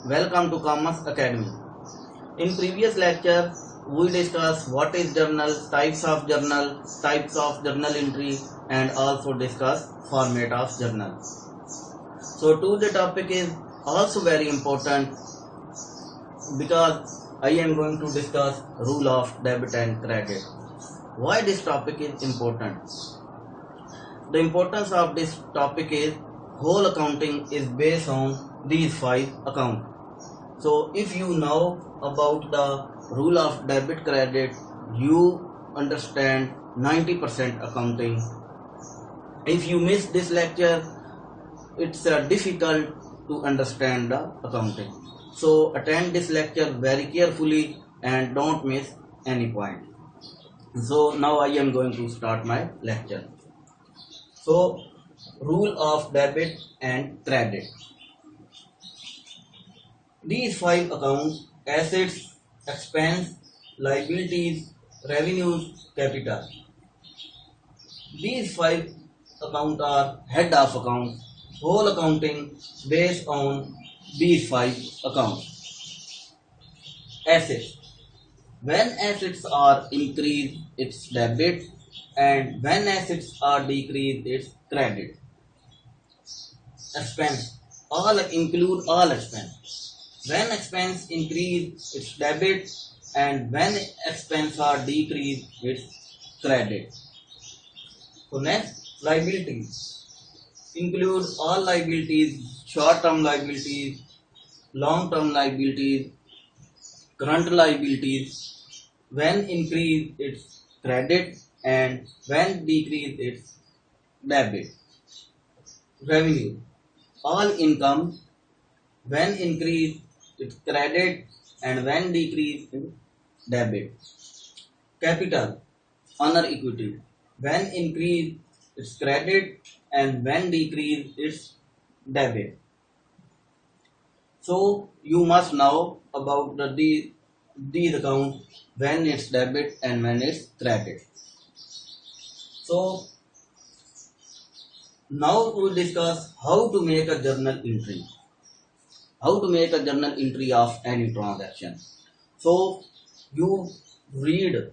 Welcome to Commerce Academy. In previous lecture, we discussed what is journal, types of journal entry, and also discuss format of journal. So today the topic is also very important because I am going to discuss rule of debit and credit. Why this topic is important? The importance of this topic is whole accounting is based on these 5 accounts. So if you know about the rule of debit credit, you understand 90% accounting. If you miss this lecture, it's difficult to understand the accounting. So attend this lecture very carefully and don't miss any point. So now I am going to start my lecture. So rule of debit and credit. These 5 accounts: assets, expense, liabilities, revenues, capital. These 5 accounts are head of accounts. Whole accounting based on these 5 accounts. Assets. When assets are increased, it's debit, and when assets are decreased, it's credit. Expense. All include all expense. When expense increase, it's debit, and when expense are decreased, it's credit. So next, liabilities. Include all liabilities: short-term liabilities, long-term liabilities, current liabilities. When increase, it's credit, and when decrease, it's debit. Revenue. All income. When increase, it's credit, and when decrease, it's debit. Capital. Honor equity. When increase, it's credit, and when decrease, it's debit. So you must know about these accounts, when it's debit and when it's credit. So now we will discuss how to make a journal entry. How to make a journal entry of any transaction. So you read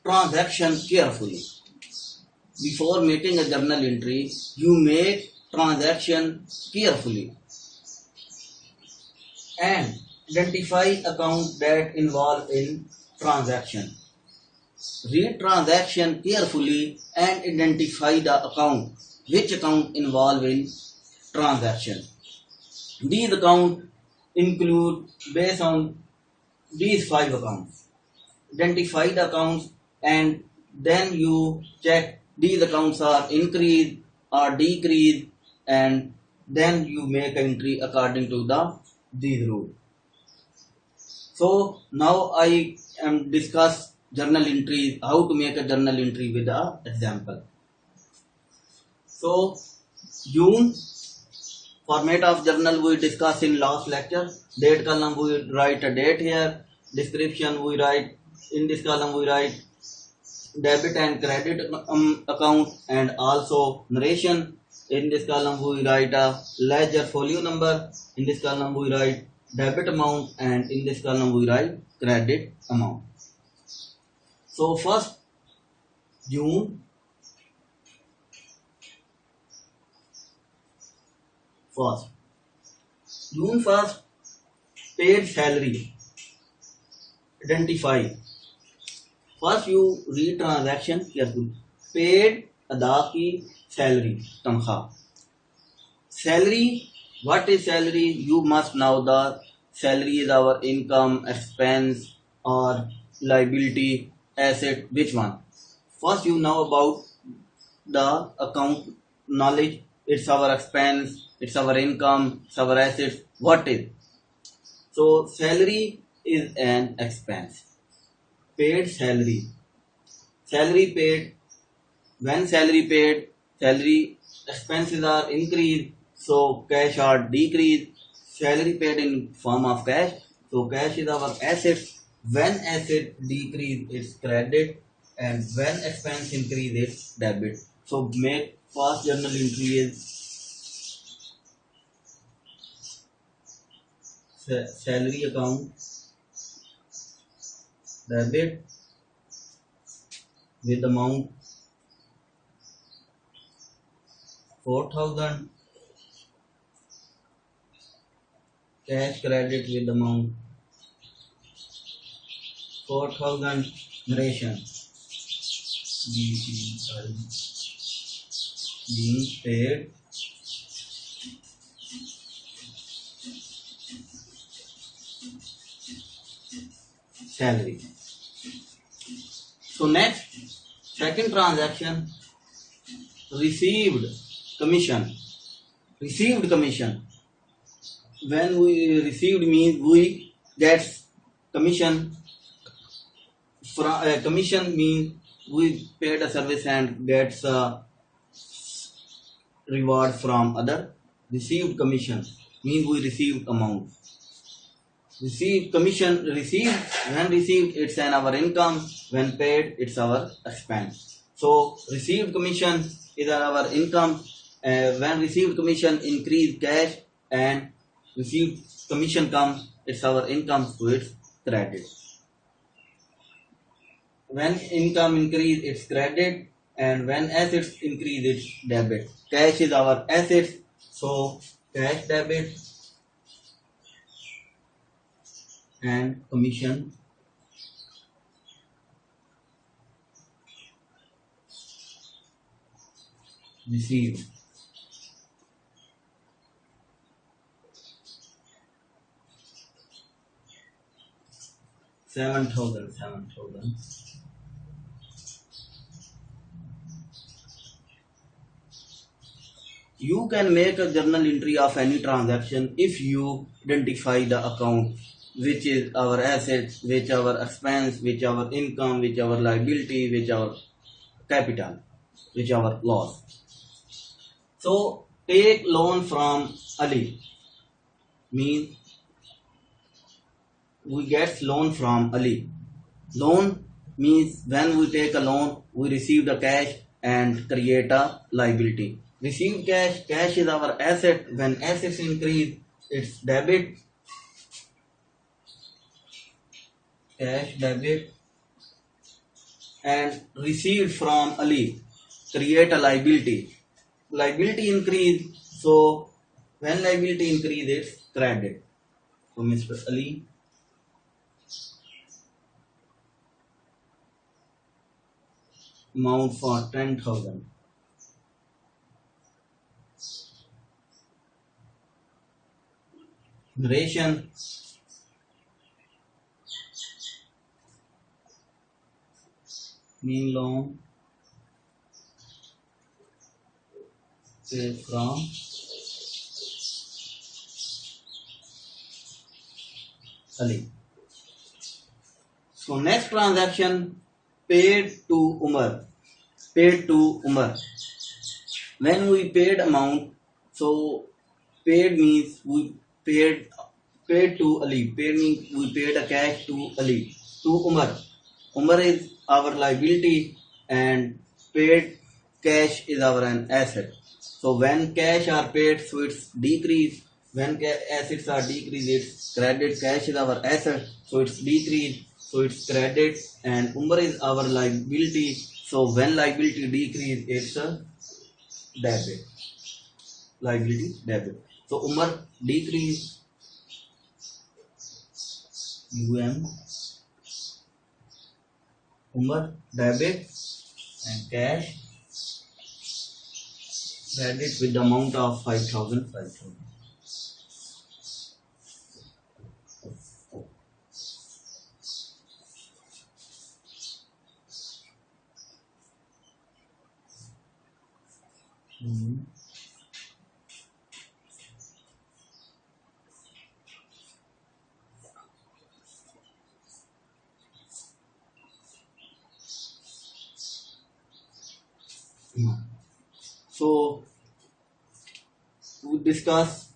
transaction carefully. Before making a journal entry, you make transaction carefully and identify accounts that involve in transaction. Read transaction carefully and identify the account, which account involved in transaction. These accounts include based on these 5 accounts. Identify the accounts and then you check these accounts are increased or decreased, and then you make an entry according to these rules. So now I am discuss journal entry, how to make a journal entry with an example. So June, format of journal we discussed in last lecture. Date column we write a date here. Description we write, in this column we write debit and credit account, and also narration. In this column we write a ledger folio number. In this column we write debit amount, and in this column we write credit amount. So first, June first, paid salary. Identify. First you read transaction carefully. Paid, अदा की, salary, तनख्वाह. Salary. What is salary? You must know the salary is our income, expense, or liability, asset. Which one? First you know about the account knowledge. It's our expense, it's our income, it's our assets. What is? So salary is an expense. Paid salary. Salary paid. When salary paid, salary expenses are increased, so cash are decreased. Salary paid in form of cash, so cash is our asset. When asset decrease, it's credit, and when expense increase, it's debit. So make first journal entry is salary account debit with amount 4,000, cash credit with amount 4,000, narration being paid salary. So next, second transaction, received commission. Received commission. When we received means we get commission. Commission means we paid a service and gets a reward from other. Received commission means we received amount. Received commission, received, when received it's an our income, when paid it's our expense. So received commission is our income. When received commission increase cash and received commission comes, it's our income, so it's credit. When income increase it's credit, and when assets increase it's debit. Cash is our assets, so cash debit and commission received. Seven thousand. You can make a journal entry of any transaction if you identify the account, which is our assets, which our expense, which our income, which our liability, which our capital, which our loss. So take loan from Ali means we get loan from Ali. Loan means when we take a loan, we receive the cash and create a liability. Receive cash, cash is our asset. When assets increase, it's debit. Cash debit. And received from Ali, create a liability. Liability increase, so when liability increase, it's credit. So Mr. Ali amount for 10,000. Duration mean loan from Ali. So next transaction, paid to Umar. Paid to Umar. When we paid amount, so paid means we paid to Ali. Paid means we paid a cash to Ali. To Umar. Umar is our liability and paid cash is our an asset. So when cash are paid, so it's decrease. When assets are decreased, it's credit. Cash is our asset, so it's decrease, so it's credit. And Umar is our liability. So when liability decrease, it's a debit. Liability debit. So Umar decrease. Umar debit and cash credit with the amount of 5,000. So we discuss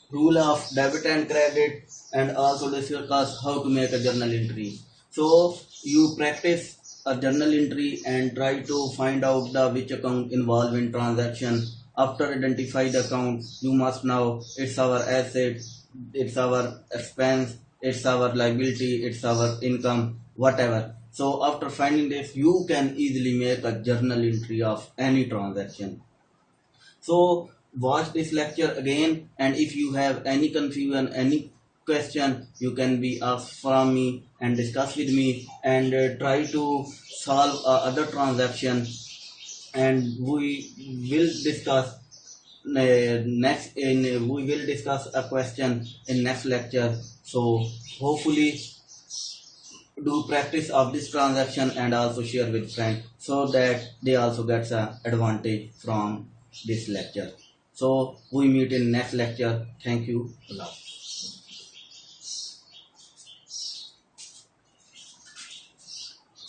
rule of debit and credit and also discuss how to make a journal entry. So you practice a journal entry and try to find out the which account involved in transaction. After identify the account, you must know it's our asset, it's our expense, it's our liability, it's our income, whatever. So after finding this, you can easily make a journal entry of any transaction. So watch this lecture again, and if you have any confusion, any question, you can be asked from me and discuss with me, and try to solve other transaction, and we will discuss we will discuss a question in next lecture. So hopefully do practice of this transaction and also share with friends so that they also get an advantage from this lecture. So we meet in next lecture. Thank you. Allah.